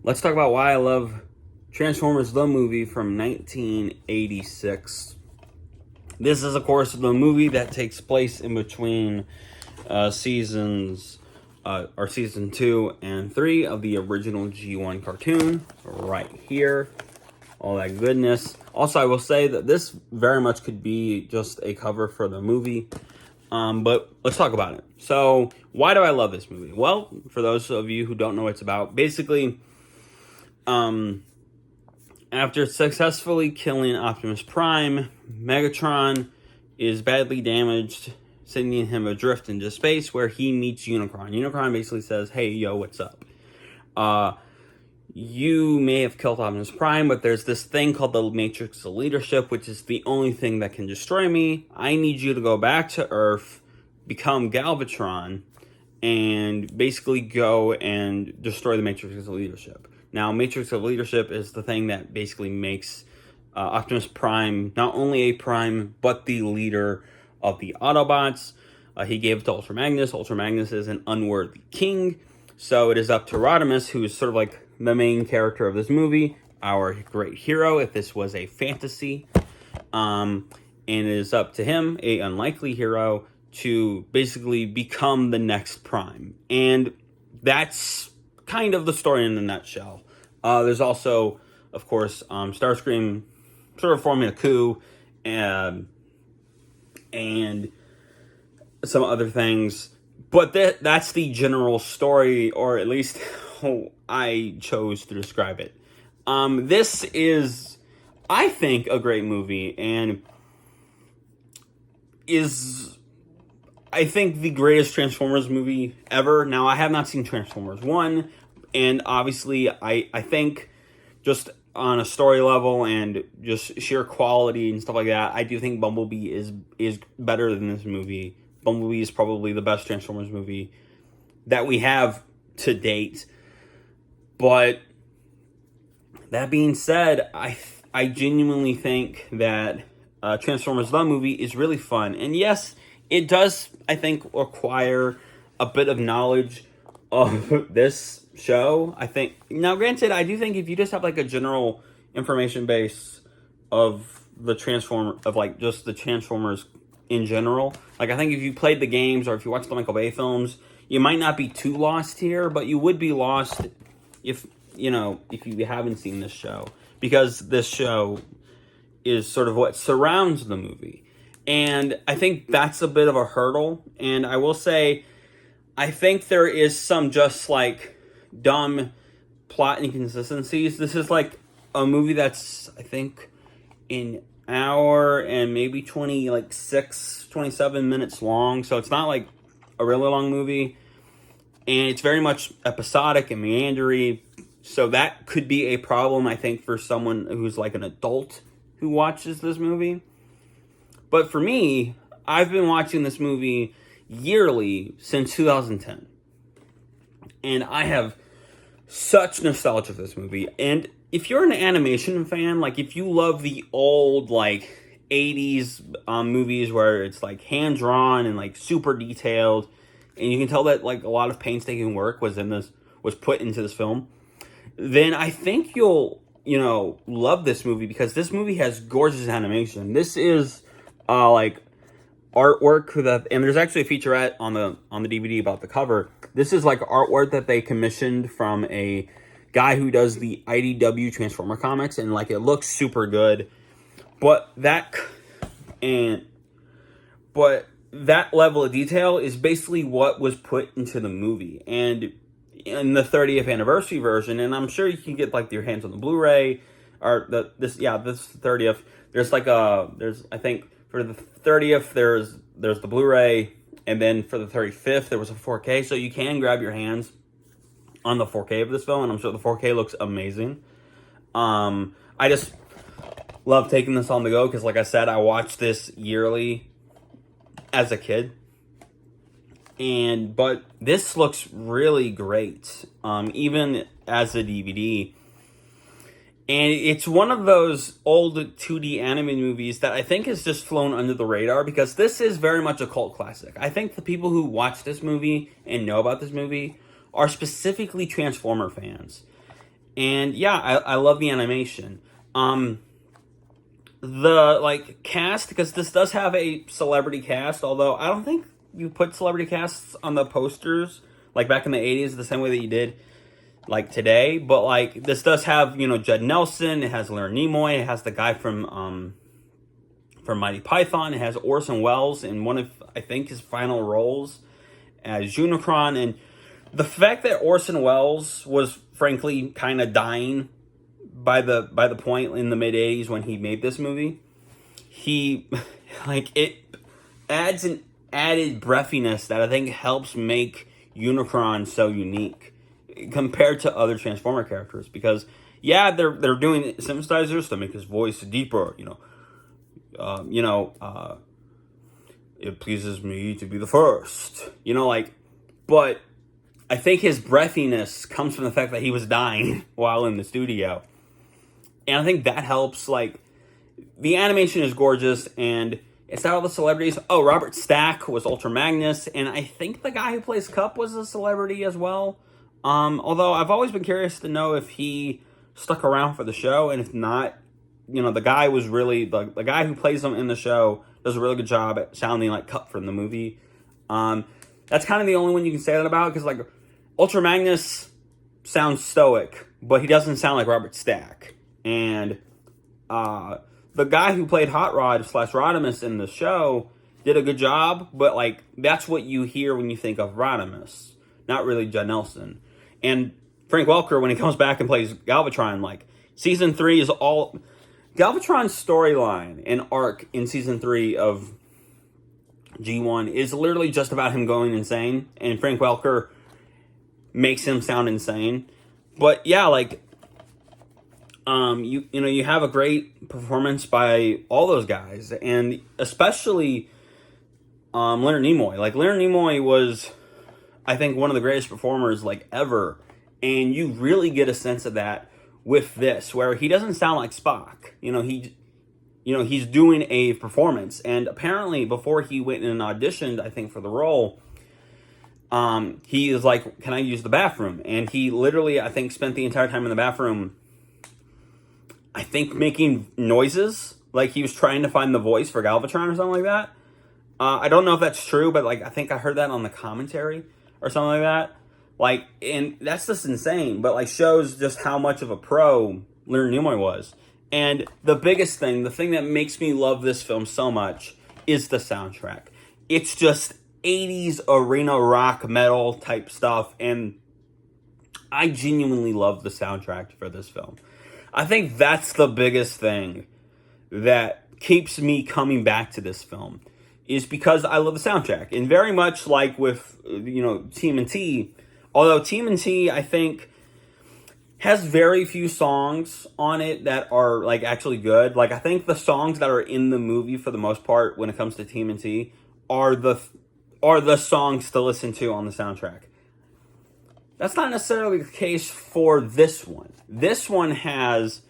Let's talk about why I love Transformers the movie from 1986. This is, of course, the movie that takes place in between season 2 and 3 of the original G1 cartoon, right here. All that goodness. Also, I will say that this very much could be just a cover for the movie. But let's talk about it. So, why do I love this movie? Well, for those of you who don't know what it's about, basically, after successfully killing Optimus Prime, Megatron is badly damaged, sending him adrift into space where he meets Unicron. Unicron basically says, hey, yo, what's up? You may have killed Optimus Prime, but there's this thing called the Matrix of Leadership, which is the only thing that can destroy me. I need you to go back to Earth, become Galvatron, and basically go and destroy the Matrix of Leadership. Now, Matrix of Leadership is the thing that basically makes Optimus Prime not only a Prime, but the leader of the Autobots. He gave it to Ultra Magnus. Ultra Magnus is an unworthy king. So it is up to Rodimus, who is sort of like the main character of this movie, our great hero, if this was a fantasy. And it is up to him, a unlikely hero, to basically become the next Prime. And that's kind of the story in a nutshell. There's also, of course, Starscream sort of forming a coup, and some other things. But that's the general story, or at least how I chose to describe it. This is, I think, a great movie, and is, I think, the greatest Transformers movie ever. Now, I have not seen Transformers 1, and obviously, I think, just on a story level and just sheer quality and stuff like that, I do think Bumblebee is better than this movie. Bumblebee is probably the best Transformers movie that we have to date. But that being said, I genuinely think that Transformers the movie is really fun. And yes, it does, I think, require a bit of knowledge of this show. I think, now granted, I do think if you just have like a general information base of the just the Transformers in general, like I think if you played the games or if you watched the Michael Bay films, you might not be too lost here, but you would be lost if you haven't seen this show, because this show is sort of what surrounds the movie. And I think that's a bit of a hurdle. And I will say, I think there is some just like dumb plot inconsistencies. This is like a movie that's, I think, an hour and maybe 27 minutes long. So it's not like a really long movie. And it's very much episodic and meandery. So that could be a problem, I think, for someone who's like an adult who watches this movie. But for me, I've been watching this movie yearly since 2010. And I have such nostalgia for this movie. And if you're an animation fan, like if you love the old like 80s movies where it's like hand-drawn and like super detailed, and you can tell that like a lot of painstaking work was put into this film, then I think you'll love this movie, because this movie has gorgeous animation. This is like artwork and there's actually a featurette on the DVD about the cover. This is like artwork that they commissioned from a guy who does the IDW Transformer comics, and like it looks super good. But that level of detail is basically what was put into the movie. And in the 30th anniversary version, and I'm sure you can get like your hands on the Blu-ray, or this 30th. There's like I think for the 30th there's the Blu-ray, and then for the 35th there was a 4K, so you can grab your hands on the 4K of this film, and I'm sure the 4K looks amazing. I just love taking this on the go, because like I said, I watched this yearly as a kid. But this looks really great, even as a DVD. And it's one of those old 2D animated movies that I think has just flown under the radar, because this is very much a cult classic. I think the people who watch this movie and know about this movie are specifically Transformer fans. And yeah, I love the animation. The like cast, because this does have a celebrity cast, although I don't think you put celebrity casts on the posters like back in the 80s the same way that you did like today. But like this does have, you know, Judd Nelson, it has Leonard Nimoy, it has the guy from Mighty Python, it has Orson Welles in one of, I think, his final roles as Unicron. And the fact that Orson Welles was frankly kind of dying by the point in the mid 80s when he made this movie, he like it adds an added breathiness that I think helps make Unicron so unique compared to other Transformer characters. Because yeah, they're doing synthesizers to make his voice deeper, it pleases me to be the first, like, but I think his breathiness comes from the fact that he was dying while in the studio. And I think that helps. Like, the animation is gorgeous, and it's not all the celebrities. Oh, Robert Stack was Ultra Magnus, and I think the guy who plays Cup was a celebrity as well. Although I've always been curious to know if he stuck around for the show, and if not, the guy was really, the guy who plays him in the show does a really good job at sounding like Cup from the movie. That's kind of the only one you can say that about, because, like, Ultra Magnus sounds stoic, but he doesn't sound like Robert Stack. And the guy who played Hot Rod / Rodimus in the show did a good job, but, like, that's what you hear when you think of Rodimus, not really Judd Nelson. And Frank Welker, when he comes back and plays Galvatron, like, season 3 is all... Galvatron's storyline and arc in season 3 of G1 is literally just about him going insane, and Frank Welker makes him sound insane. But yeah, like, you have a great performance by all those guys, and especially Leonard Nimoy. Like, Leonard Nimoy was, I think, one of the greatest performers, like, ever, and you really get a sense of that with this, where he doesn't sound like Spock. He's doing a performance, and apparently before he went in and auditioned, I think, for the role, he is like, can I use the bathroom? And he literally, I think, spent the entire time in the bathroom, I think, making noises, like he was trying to find the voice for Galvatron or something like that. I don't know if that's true, but, like, I think I heard that on the commentary or something like that. Like, and that's just insane, but, like, shows just how much of a pro Leonard Nimoy was. And the biggest thing, the thing that makes me love this film so much, is the soundtrack. It's just 80s arena rock metal type stuff, and I genuinely love the soundtrack for this film. I think that's the biggest thing that keeps me coming back to this film, is because I love the soundtrack. And very much like with, TMNT, although TMNT, I think, has very few songs on it that are, like, actually good. Like, I think the songs that are in the movie, for the most part, when it comes to TMNT, are the songs to listen to on the soundtrack. That's not necessarily the case for this one. This one has,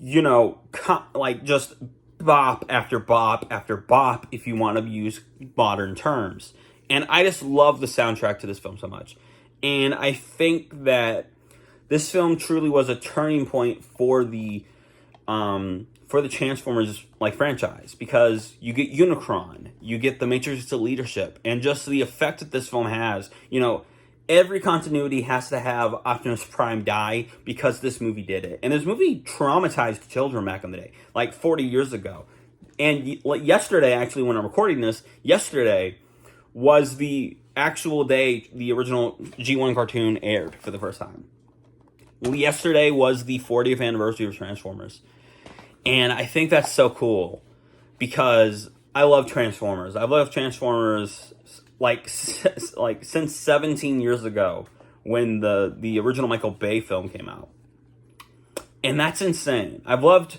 just bop after bop after bop, if you want to use modern terms. And I just love the soundtrack to this film so much. And I think that this film truly was a turning point for the Transformers, like, franchise, because you get Unicron, you get the Matrix to leadership, and just the effect that this film has. Every continuity has to have Optimus Prime die because this movie did it. And this movie traumatized children back in the day, like 40 years ago. And yesterday, actually, when I'm recording this, yesterday was the actual day the original G1 cartoon aired for the first time. Yesterday was the 40th anniversary of Transformers. And I think that's so cool, because I love Transformers. I've loved Transformers like since 17 years ago, when the original Michael Bay film came out. And that's insane. I've loved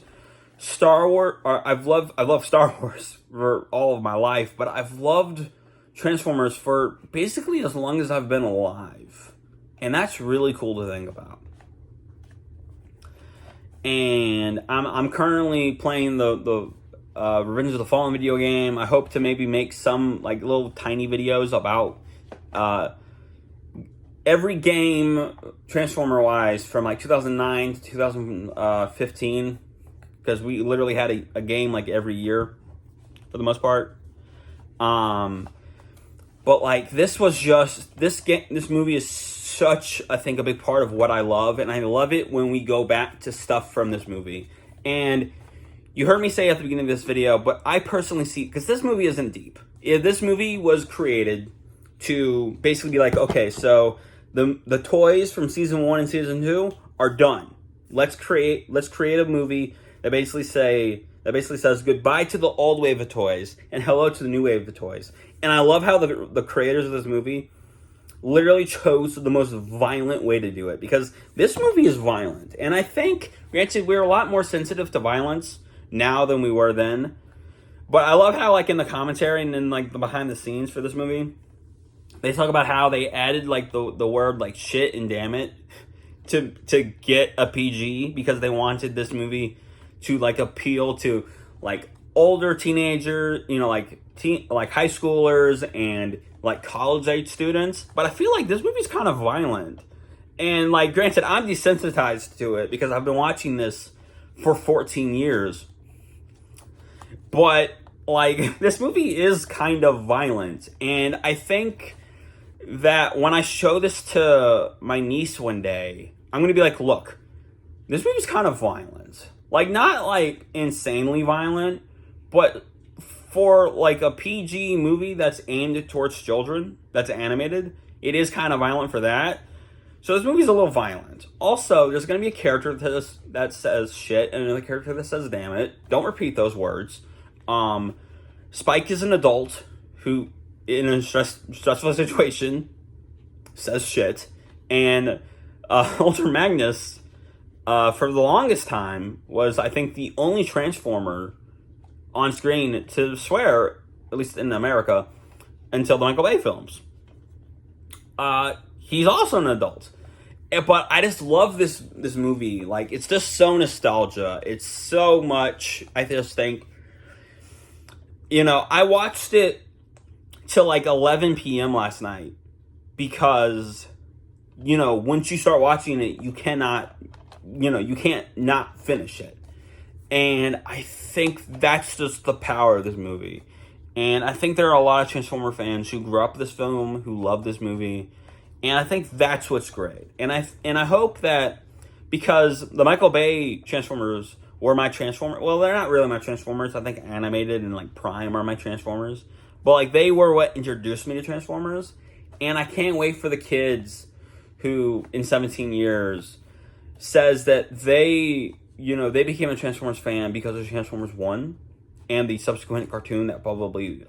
Star Wars, I've loved Star Wars for all of my life, but I've loved Transformers for basically as long as I've been alive. And that's really cool to think about. And I'm currently playing the Revenge of the Fallen video game. I hope to maybe make some, like, little tiny videos about every game Transformer wise from like 2009 to 2015, because we literally had a game like every year for the most part. But like this was just this movie is such, I think, a big part of what I love, and I love it when we go back to stuff from this movie. And you heard me say at the beginning of this video, but I personally see, because this movie isn't deep. This movie was created to basically be like, okay, so the toys from season 1 and season 2 are done. Let's create a movie that basically says goodbye to the old wave of toys and hello to the new wave of toys. And I love how the creators of this movie literally chose the most violent way to do it, because this movie is violent. And I think, granted, we're a lot more sensitive to violence now than we were then. But I love how, like, in the commentary and in, like, the behind the scenes for this movie, they talk about how they added, like, the word, like, shit and damn it to get a PG, because they wanted this movie to, like, appeal to, like, older teenagers, you know, like high schoolers and like college age students. But I feel like this movie's kind of violent, and like, granted, I'm desensitized to it because I've been watching this for 14 years, but like, this movie is kind of violent. And I think that when I show this to my niece one day, I'm gonna be like, look, this movie's kind of violent. Like, not like insanely violent, but for like a PG movie that's aimed towards children, that's animated, it is kind of violent for that. So this movie's a little violent. Also, there's going to be a character that says shit and another character that says damn it. Don't repeat those words. Spike is an adult who, in a stressful situation, says shit. And Ultra Magnus, for the longest time, was, I think, the only Transformer on screen to swear, at least in America, until the Michael Bay films. He's also an adult. But I just love this movie. Like, it's just so nostalgia. It's so much, I just think, you know, I watched it till like 11 p.m. last night because, you know, once you start watching it, you can't not finish it. And I think that's just the power of this movie. And I think there are a lot of Transformer fans who grew up with this film, who love this movie. And I think that's what's great. And I hope that, because the Michael Bay Transformers were my Transformers. Well, they're not really my Transformers. I think Animated and like Prime are my Transformers. But like, they were what introduced me to Transformers. And I can't wait for the kids who, in 17 years, says that they became a Transformers fan because of Transformers 1 and the subsequent cartoon that probably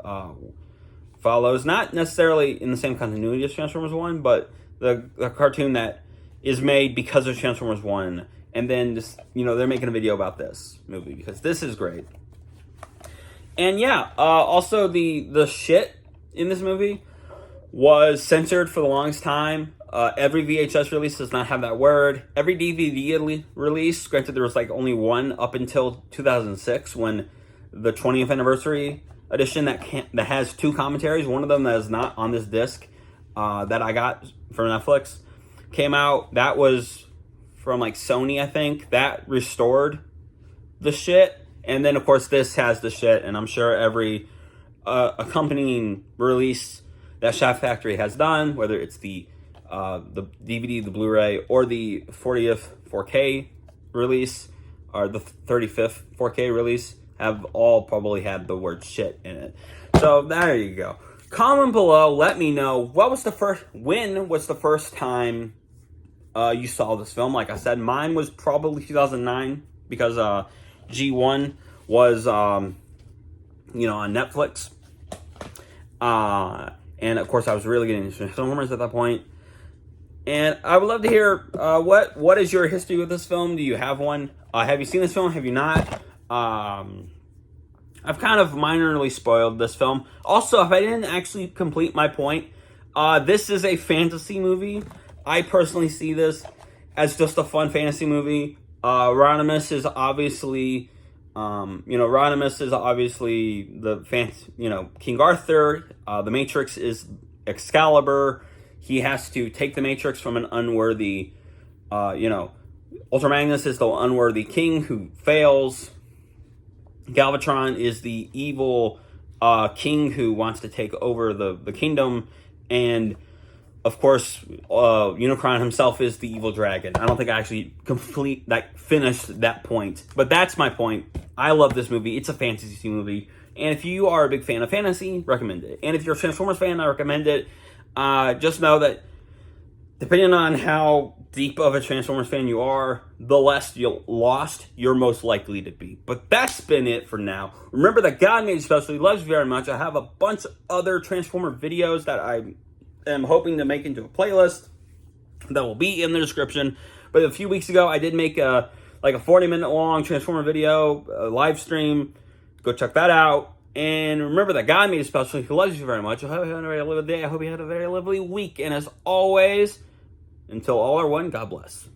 follows. Not necessarily in the same continuity as Transformers 1, but the cartoon that is made because of Transformers 1. And then just, you know, they're making a video about this movie because this is great. And yeah, also the shit in this movie was censored for the longest time. Every VHS release does not have that word. Every DVD release, granted there was like only one up until 2006 when the 20th anniversary edition that has two commentaries, one of them that is not on this disc that I got from Netflix, came out. That was from like Sony, I think. That restored the shit. And then of course this has the shit, and I'm sure every accompanying release that Shaft Factory has done, whether it's the DVD, the Blu-ray, or the 40th 4K release, or the 35th 4K release, have all probably had the word shit in it. So there you go. Comment below, let me know, when was the first time you saw this film? Like I said, mine was probably 2009, because G1 was, on Netflix. And of course I was really getting into Transformers at that point. And I would love to hear, what is your history with this film? Do you have one? Have you seen this film? Have you not? I've kind of minorly spoiled this film. Also, if I didn't actually complete my point, this is a fantasy movie. I personally see this as just a fun fantasy movie. Rodimus is obviously, the King Arthur. The Matrix is Excalibur. he has to take the Matrix from an unworthy, Ultra Magnus is the unworthy king who fails. Galvatron is the evil king who wants to take over the kingdom. And, of course, Unicron himself is the evil dragon. I don't think I actually finished that point. But that's my point. I love this movie. It's a fantasy movie. And if you are a big fan of fantasy, recommend it. And if you're a Transformers fan, I recommend it. Just know that depending on how deep of a Transformers fan you are, the less lost you're most likely to be. But that's been it for now. Remember that God made you special. He loves you very much. I have a bunch of other Transformer videos that I am hoping to make into a playlist that will be in the description. But a few weeks ago, I did make a 40-minute long Transformer video, a live stream. Go check that out. And remember that God made you special. He loves you very much. I hope you had a very lovely day. I hope you had a very lovely week. And as always, until all are one, God bless.